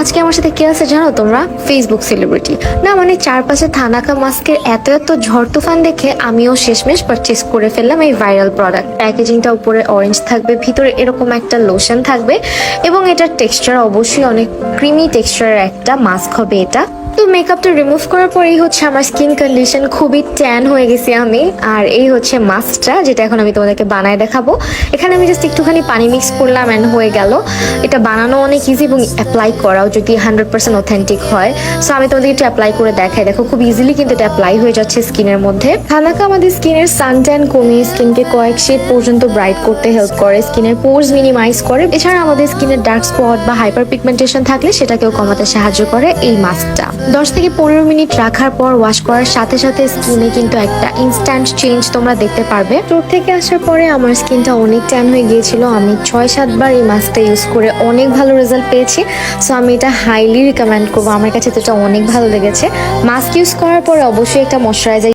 আজকে আমার সাথে কে আছে জানো তোমরা? ফেসবুক সেলিব্রিটি না, মানে চারপাশে থানাকা মাস্কের এত এত ঝড় তুফান দেখে আমিও শেষমেশ পারচেস করে ফেললাম এই ভাইরাল প্রোডাক্ট। প্যাকেজিংটা উপরে অরেঞ্জ থাকবে, ভিতরে এরকম একটা লোশন থাকবে এবং এটার টেক্সচার অবশ্যই অনেক ক্রিমি টেক্সচারের একটা মাস্ক হবে এটা। তো মেকআপটা রিমুভ করার পরেই হচ্ছে আমার স্কিন কন্ডিশন খুবই ট্যান হয়ে গেছি আমি। আর এই হচ্ছে মাস্কটা, যেটা এখন আমি তোমাদেরকে বানায় দেখাবো। এখানে আমি জাস্ট একটুখানি পানি মিক্স করলাম অ্যান্ড হয়ে গেল। এটা বানানো অনেক ইজি এবং অ্যাপ্লাই করাও যদি 100% অথেন্টিক হয়। সো আমি তোমাদের একটু অ্যাপ্লাই করে দেখাই, দেখো খুব ইজিলি কিন্তু এটা অ্যাপ্লাই হয়ে যাচ্ছে স্কিনের মধ্যে। থানাকা আমাদের স্কিনের সান ট্যান কমিয়ে স্কিনকে কয়েক শেড পর্যন্ত ব্রাইট করতে হেল্প করে, স্কিনের পোর্স মিনিমাইজ করে। এছাড়া আমাদের স্কিনের ডার্ক স্পট বা হাইপার পিগমেন্টেশন থাকলে সেটাকেও কমাতে সাহায্য করে এই মাস্কটা। 10 থেকে 15 মিনিট রাখার পর ওয়াশ করার সাথে সাথে স্কিনে কিন্তু একটা ইনস্ট্যান্ট চেঞ্জ তোমরা দেখতে পারবে। ট্যুর থেকে আসার পরে আমার স্কিনটা অনেক ট্যান হয়ে গিয়েছিল। আমি 6-7 বার এই মাস্কটা ইউজ করে অনেক ভালো রেজাল্ট পেয়েছি। সো আমি এটা হাইলি রিকমেন্ড করবো, আমার কাছে তো এটা অনেক ভালো লেগেছে। মাস্ক ইউজ করার পরে অবশ্যই একটা ময়শ্চারাইজার